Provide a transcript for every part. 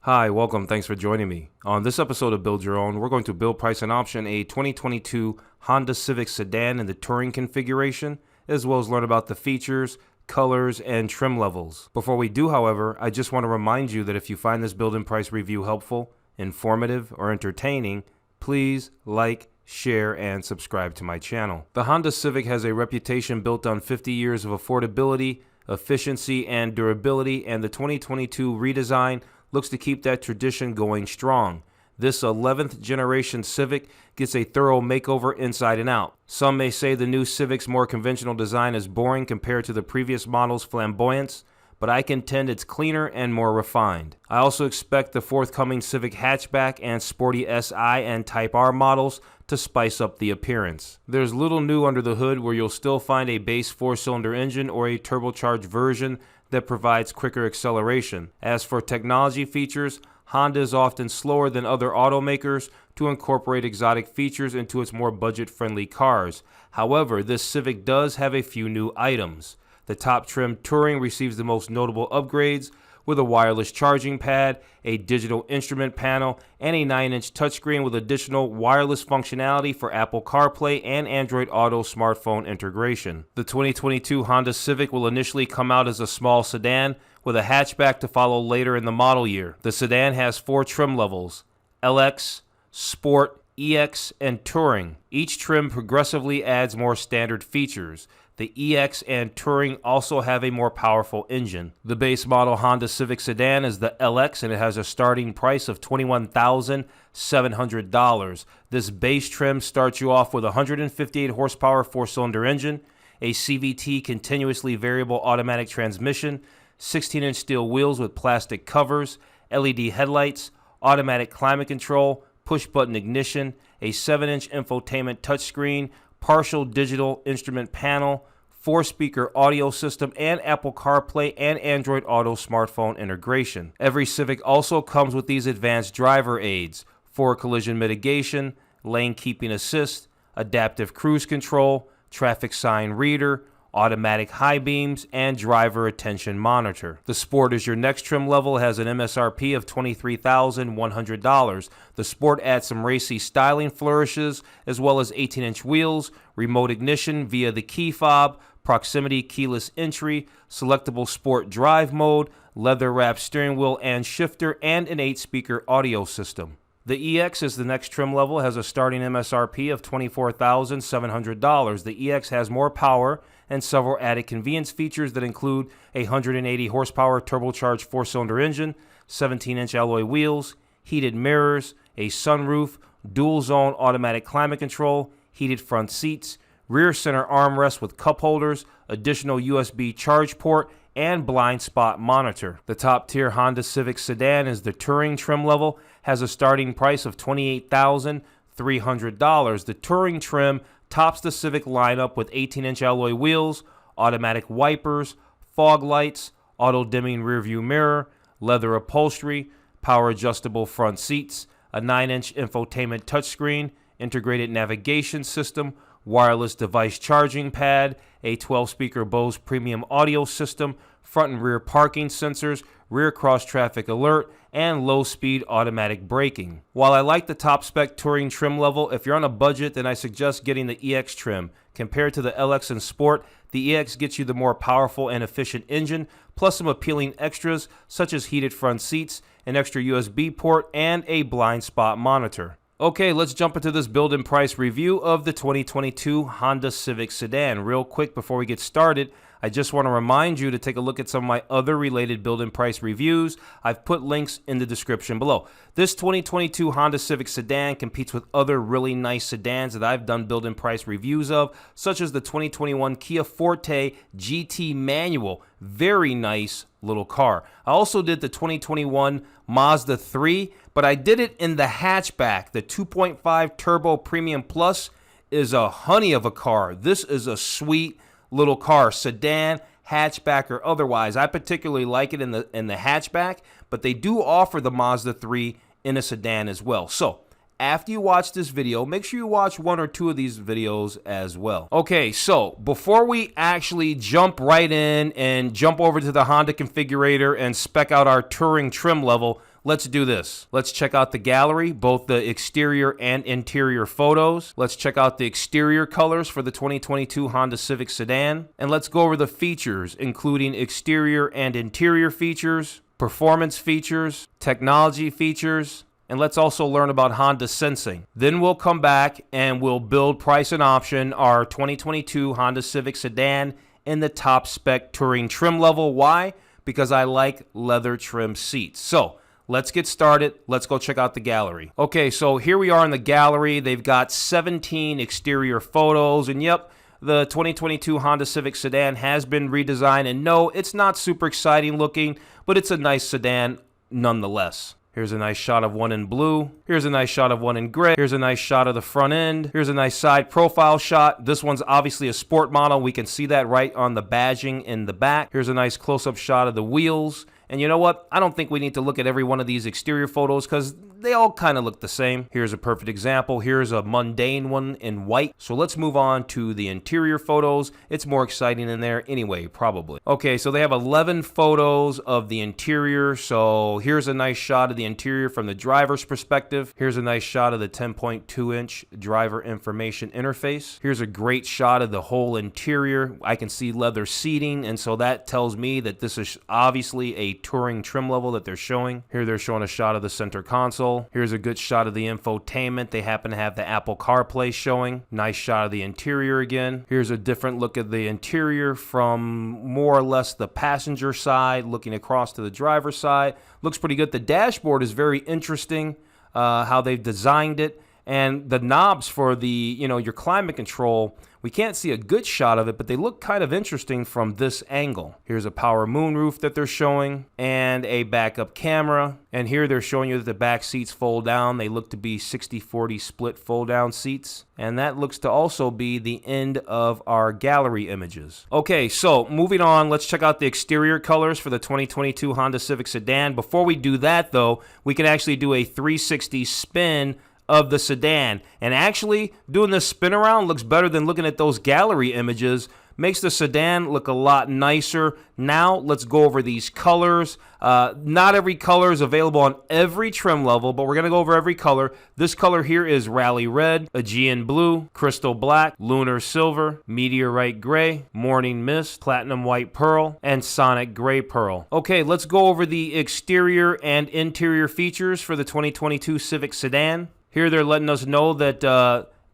Hi, welcome. Thanks for joining me. On this episode of Build Your Own, we're going to build, price, and option a 2022 Honda Civic Sedan in the touring configuration, as well as learn about the features, colors, and trim levels. Before we do, however, I just want to remind you that if you find this build and price review helpful, informative, or entertaining, please like, share, and subscribe to my channel. The Honda Civic has a reputation built on 50 years of affordability, efficiency, and durability, and the 2022 redesign looks to keep that tradition going strong. This 11th generation Civic gets a thorough makeover inside and out. Some may say the new Civic's more conventional design is boring compared to the previous model's flamboyance, but I contend it's cleaner and more refined. I also expect the forthcoming Civic Hatchback and Sporty SI and Type R models to spice up the appearance. There's little new under the hood, where you'll still find a base 4-cylinder engine or a turbocharged version that provides quicker acceleration. As for technology features, Honda is often slower than other automakers to incorporate exotic features into its more budget-friendly cars. However, this Civic does have a few new items. The top trim Touring receives the most notable upgrades, with a wireless charging pad, a digital instrument panel, and a 9-inch touchscreen with additional wireless functionality for Apple CarPlay and Android Auto smartphone integration. The 2022 Honda Civic will initially come out as a small sedan, with a hatchback to follow later in the model year. The sedan has 4 trim levels: LX, Sport, EX, and Touring. Each trim progressively adds more standard features. The EX and Touring also have a more powerful engine. The base model Honda Civic Sedan is the LX, and it has a starting price of $21,700. This base trim starts you off with a 158 horsepower 4-cylinder engine, a CVT continuously variable automatic transmission, 16-inch steel wheels with plastic covers, LED headlights, automatic climate control, push-button ignition, a 7-inch infotainment touchscreen, partial digital instrument panel, 4-speaker audio system, and Apple CarPlay and Android Auto smartphone integration. Every Civic also comes with these advanced driver aids: forward collision mitigation, lane keeping assist, adaptive cruise control, traffic sign reader, automatic high beams, and driver attention monitor. The Sport is your next trim level, has an MSRP of $23,100. The Sport adds some racy styling flourishes, as well as 18-inch wheels, remote ignition via the key fob, proximity keyless entry, selectable sport drive mode, leather-wrapped steering wheel and shifter, and an 8-speaker audio system. The EX is the next trim level, has a starting MSRP of $24,700. The EX has more power and several added convenience features that include a 180 horsepower turbocharged 4-cylinder engine, 17-inch alloy wheels, heated mirrors, a sunroof, dual zone automatic climate control, heated front seats, rear center armrest with cup holders, additional USB charge port, and blind spot monitor. The top tier Honda Civic Sedan is the Touring trim level, has a starting price of $28,300. The Touring trim tops the Civic lineup with 18-inch alloy wheels, automatic wipers, fog lights, auto dimming rearview mirror, leather upholstery, power adjustable front seats, a 9-inch infotainment touchscreen, integrated navigation system, wireless device charging pad, a 12-speaker Bose premium audio system, front and rear parking sensors, rear cross traffic alert, and low-speed automatic braking. While I like the top-spec Touring trim level, if you're on a budget, then I suggest getting the EX trim. Compared to the LX and Sport, the EX gets you the more powerful and efficient engine, plus some appealing extras such as heated front seats, an extra USB port, and a blind spot monitor. Okay, let's jump into this build and price review of the 2022 Honda Civic Sedan. Real quick before we get started, I just want to remind you to take a look at some of my other related build and price reviews. I've put links in the description below. This 2022 Honda Civic Sedan competes with other really nice sedans that I've done build and price reviews of, such as the 2021 Kia Forte GT Manual. Very nice little car. I also did the 2021 Mazda 3, but I did it in the hatchback. The 2.5 Turbo Premium Plus is a honey of a car. This is a sweet little car, sedan, hatchback, or otherwise. I particularly like it in the hatchback, but they do offer the Mazda 3 in a sedan as well. So after you watch this video, make sure you watch 1 or 2 of these videos as well. Okay, so before we actually jump right in and jump over to the Honda configurator and spec out our Touring trim level, let's do this. Let's check out the gallery, both the exterior and interior photos. Let's check out the exterior colors for the 2022 Honda Civic Sedan. And let's go over the features, including exterior and interior features, performance features, technology features, and let's also learn about Honda Sensing. Then we'll come back and we'll build, price, and option our 2022 Honda Civic Sedan in the top spec touring trim level. Why? Because I like leather trim seats. So let's get started. Let's go check out the gallery. Okay, so here we are in the gallery. They've got 17 exterior photos, and yep, the 2022 Honda Civic Sedan has been redesigned, and no, it's not super exciting looking, but it's a nice sedan nonetheless. Here's a nice shot of one in blue. Here's a nice shot of one in gray. Here's a nice shot of the front end. Here's a nice side profile shot. This one's obviously a sport model. We can see that right on the badging in the back. Here's a nice close-up shot of the wheels. And you know what? I don't think we need to look at every one of these exterior photos because they all kind of look the same. Here's a perfect example. Here's a mundane one in white. So let's move on to the interior photos. It's more exciting in there anyway, probably. Okay, so they have 11 photos of the interior. So here's a nice shot of the interior from the driver's perspective. Here's a nice shot of the 10.2-inch driver information interface. Here's a great shot of the whole interior. I can see leather seating, and so that tells me that this is obviously a touring trim level that they're showing. Here they're showing a shot of the center console. Here's a good shot of the infotainment. They happen to have the Apple CarPlay showing. Nice shot of the interior again. Here's a different look at the interior from more or less the passenger side, looking across to the driver's side. Looks pretty good. The dashboard is very interesting, how they've designed it. And the knobs for the, your climate control, we can't see a good shot of it, but they look kind of interesting from this angle. Here's a power moonroof that they're showing and a backup camera. And here they're showing you that the back seats fold down. They look to be 60-40 split fold down seats. And that looks to also be the end of our gallery images. Okay, so moving on, let's check out the exterior colors for the 2022 Honda Civic Sedan. Before we do that though, we can actually do a 360 spin of the sedan, and actually doing this spin around looks better than looking at those gallery images. Makes the sedan look a lot nicer. Now let's go over these colors. Not every color is available on every trim level, but we're gonna go over every color. This color here is Rally Red, Aegean Blue, Crystal Black, Lunar Silver, Meteorite Gray, Morning Mist, Platinum White Pearl, and Sonic Gray Pearl. Okay, let's go over the exterior and interior features for the 2022 Civic Sedan. Here they're letting us know that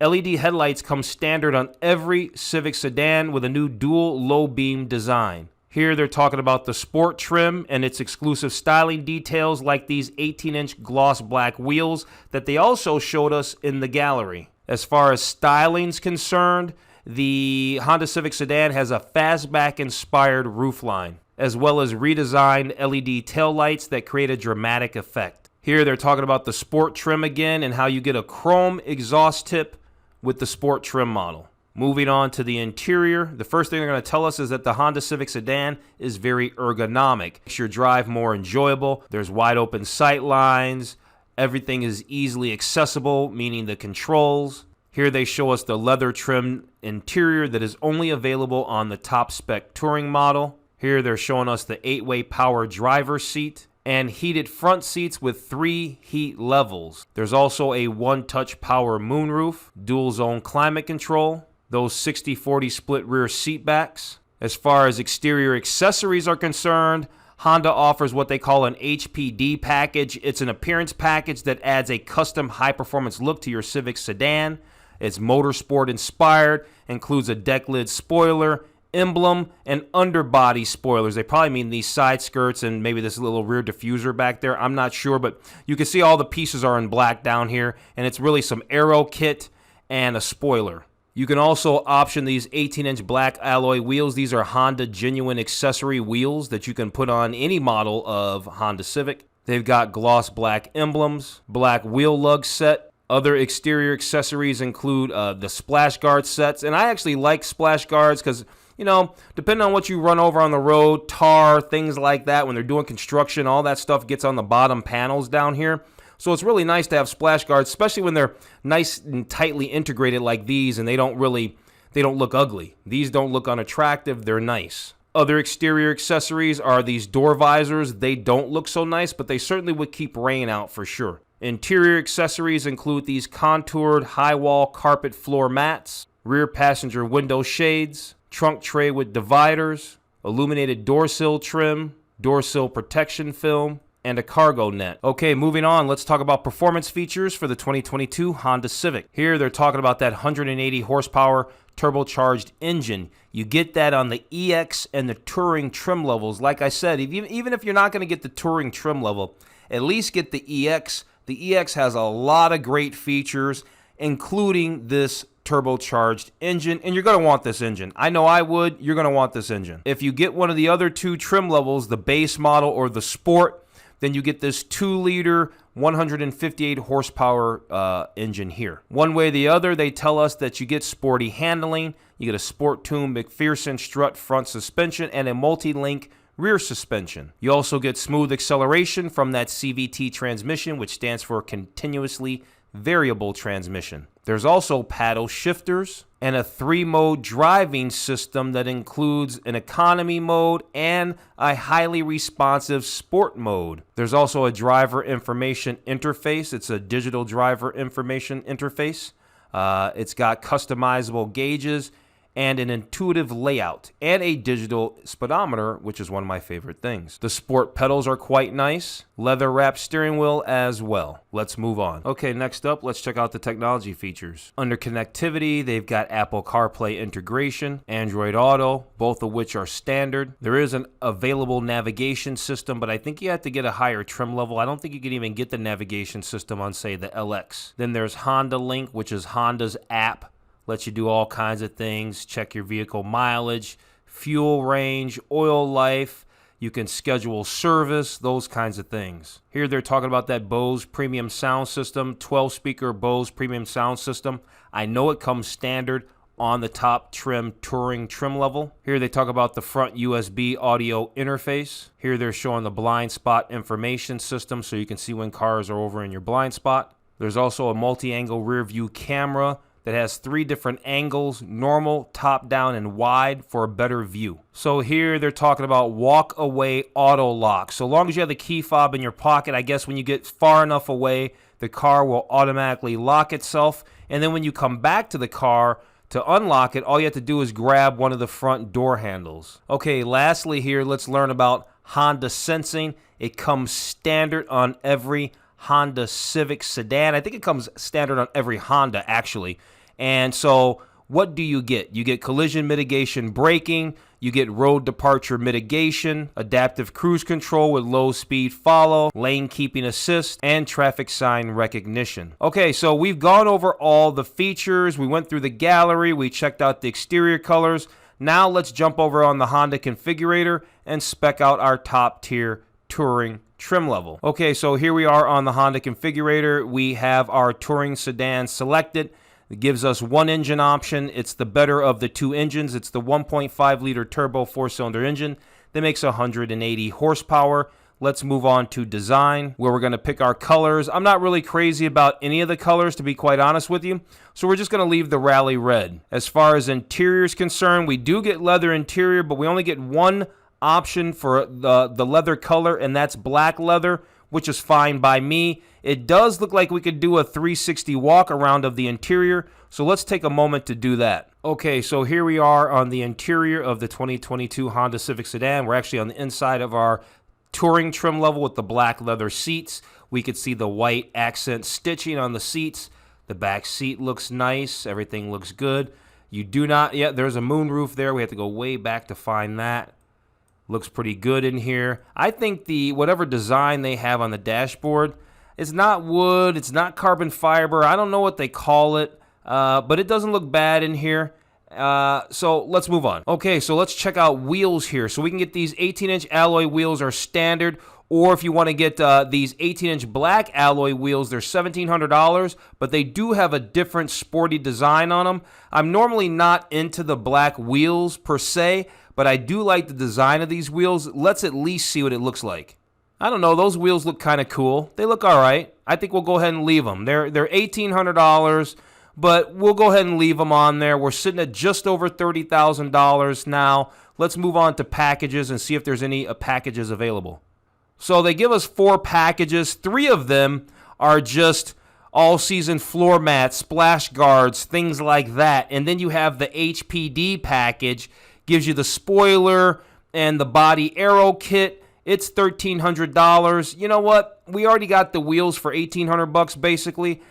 LED headlights come standard on every Civic Sedan with a new dual low beam design. Here they're talking about the sport trim and its exclusive styling details like these 18-inch gloss black wheels that they also showed us in the gallery. As far as styling's concerned, the Honda Civic Sedan has a fastback inspired roofline, as well as redesigned LED taillights that create a dramatic effect. Here they're talking about the sport trim again and how you get a chrome exhaust tip with the sport trim model. Moving on to the interior, the first thing they're going to tell us is that the Honda Civic Sedan is very ergonomic. Makes your drive more enjoyable. There's wide open sight lines. Everything is easily accessible, meaning the controls. Here they show us the leather trim interior that is only available on the top spec touring model. Here they're showing us the 8-way power driver seat and heated front seats with 3 heat levels. There's also a one-touch power moonroof, dual zone climate control, those 60-40 split rear seat backs. As far as exterior accessories are concerned, Honda offers what they call an HPD package. It's an appearance package that adds a custom high-performance look to your Civic Sedan. It's motorsport inspired, includes a deck lid spoiler, emblem, and underbody spoilers. They probably mean these side skirts and maybe this little rear diffuser back there. I'm not sure, but you can see all the pieces are in black down here, and it's really some aero kit and a spoiler. You can also option these 18-inch black alloy wheels. These are Honda genuine accessory wheels that you can put on any model of Honda Civic. They've got gloss black emblems, black wheel lug set. Other exterior accessories include the splash guard sets, and I actually like splash guards because, depending on what you run over on the road, tar, things like that, when they're doing construction, all that stuff gets on the bottom panels down here. So it's really nice to have splash guards, especially when they're nice and tightly integrated like these and they don't look ugly. These don't look unattractive, they're nice. Other exterior accessories are these door visors. They don't look so nice, but they certainly would keep rain out for sure. Interior accessories include these contoured high wall carpet floor mats, rear passenger window shades, trunk tray with dividers, illuminated door sill trim, door sill protection film, and a cargo net. Okay, moving on, let's talk about performance features for the 2022 Honda Civic. Here they're talking about that 180 horsepower turbocharged engine. You get that on the EX and the Touring trim levels. Like I said, even if you're not going to get the Touring trim level, at least get the EX. The EX has a lot of great features, including this turbocharged engine, and you're going to want this engine. I know I would. You're going to want this engine. If you get one of the other two trim levels, the base model or the Sport, then you get this 2-liter, 158 horsepower engine here. One way or the other, they tell us that you get sporty handling, you get a Sport Tune McPherson strut front suspension, and a multi-link rear suspension. You also get smooth acceleration from that CVT transmission, which stands for continuously variable transmission. There's also paddle shifters and a 3-mode driving system that includes an economy mode and a highly responsive sport mode. There's also a driver information interface. It's a digital driver information interface. It's got customizable gauges and an intuitive layout, and a digital speedometer, which is one of my favorite things. The Sport pedals are quite nice. Leather-wrapped steering wheel as well. Let's move on. Okay, next up, let's check out the technology features. Under connectivity, they've got Apple CarPlay integration, Android Auto, both of which are standard. There is an available navigation system, but I think you have to get a higher trim level. I don't think you can even get the navigation system on, say, the LX. Then there's Honda Link, which is Honda's app. Lets you do all kinds of things, check your vehicle mileage, fuel range, oil life. You can schedule service, those kinds of things. Here they're talking about that Bose premium sound system, 12-speaker Bose premium sound system. I know it comes standard on the top trim Touring trim level. Here they talk about the front USB audio interface. Here they're showing the blind spot information system so you can see when cars are over in your blind spot. There's also a multi-angle rear view camera that has 3 different angles, normal, top down, and wide for a better view. So here they're talking about walk away auto lock. So long as you have the key fob in your pocket, I guess when you get far enough away, the car will automatically lock itself. And then when you come back to the car to unlock it, all you have to do is grab one of the front door handles. Okay, lastly here, let's learn about Honda Sensing. It comes standard on every Honda Civic Sedan. I think it comes standard on every Honda, actually. And so what do you get? You get collision mitigation braking, you get road departure mitigation, adaptive cruise control with low speed follow, lane keeping assist, and traffic sign recognition. Okay, so we've gone over all the features. We went through the gallery. We checked out the exterior colors. Now let's jump over on the Honda configurator and spec out our top tier Touring trim level. Okay, so here we are on the Honda configurator. We have our Touring sedan selected. It gives us one engine option. It's the better of the 2 engines. It's the 1.5 liter turbo 4-cylinder engine that makes 180 horsepower. Let's move on to design, where we're going to pick our colors. I'm not really crazy about any of the colors, to be quite honest with you, so we're just going to leave the rally red. As far as interior is concerned, we do get leather interior, but we only get one option for the leather color, and that's black leather, which is fine by me. It does look like we could do a 360 walk around of the interior, so let's take a moment to do that. Okay, so here we are on the interior of the 2022 Honda Civic Sedan. We're actually on the inside of our Touring trim level with the black leather seats. We could see the white accent stitching on the seats. The back seat looks nice. Everything looks good. You do not, there's a moonroof there. We have to go way back to find that. Looks pretty good in here. I think whatever design they have on the dashboard, it's not wood, it's not carbon fiber. I don't know what they call it, but it doesn't look bad in here. So let's move on. Okay, so let's check out wheels here. So we can get these 18-inch alloy wheels are standard, or if you want to get these 18-inch black alloy wheels, they're $1,700, but they do have a different sporty design on them. I'm normally not into the black wheels per se, but I do like the design of these wheels. Let's at least see what it looks like. I don't know, those wheels look kind of cool. They look all right. I think we'll go ahead and leave them. They're $1,800, but we'll go ahead and leave them on there. We're sitting at just over $30,000 now. let's move on to packages and see if there's any packages available. So they give us 4 packages. 3 of them are just all-season floor mats, splash guards, things like that. And then you have the HPD package, gives you the spoiler and the body aero kit. It's $1,300. You know what? We already got the wheels for $1,800 basically.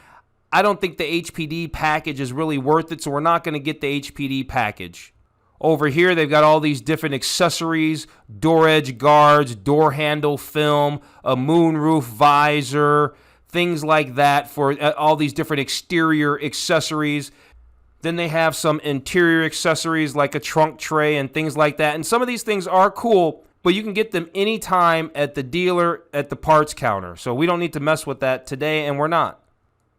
I don't think the HPD package is really worth it, so we're not going to get the HPD package. Over here, they've got all these different accessories, door edge guards, door handle film, a moonroof visor, things like that for all these different exterior accessories. Then they have some interior accessories like a trunk tray and things like that. And some of these things are cool, but you can get them anytime at the dealer at the parts counter. So we don't need to mess with that today, and we're not.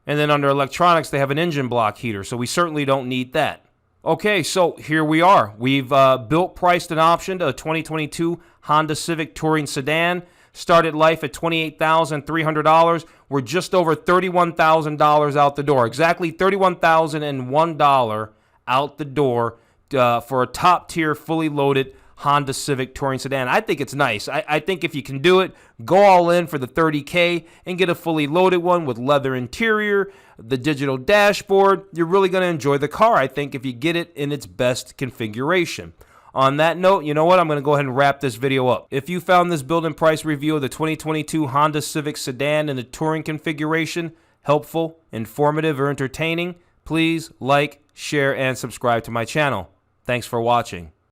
And then under electronics, they have an engine block heater, so we certainly don't need that. Okay, so here we are. We've built, priced, and optioned a 2022 Honda Civic Touring Sedan. Started life at $28,300. We're just over $31,000 out the door. Exactly $31,001 out the door for a top-tier, fully loaded Honda Civic Touring Sedan. I think it's nice. I think if you can do it, go all in for the $30K and get a fully loaded one with leather interior, the digital dashboard. You're really going to enjoy the car, I think, if you get it in its best configuration. On that note, you know what? I'm going to go ahead and wrap this video up. If you found this build and price review of the 2022 Honda Civic Sedan in the Touring configuration helpful, informative, or entertaining, please like, share, and subscribe to my channel. Thanks for watching.